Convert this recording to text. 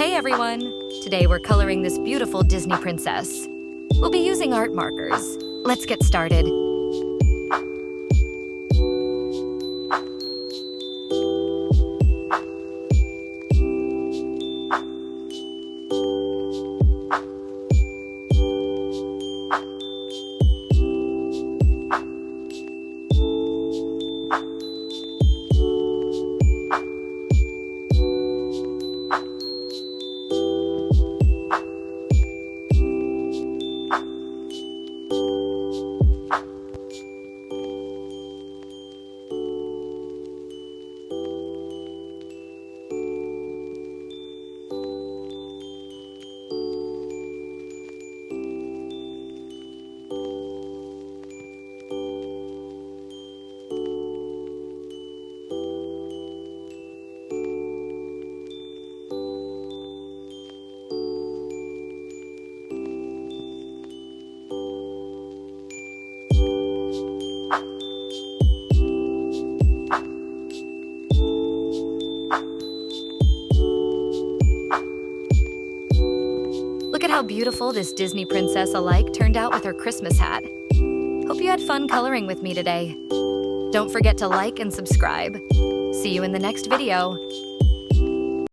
Hey everyone! Today we're coloring this beautiful Disney princess. We'll be using art markers. Let's get started. Look at how beautiful this Disney princess alike turned out with her Christmas hat. Hope you had fun coloring with me today. Don't forget to like and subscribe. See you in the next video.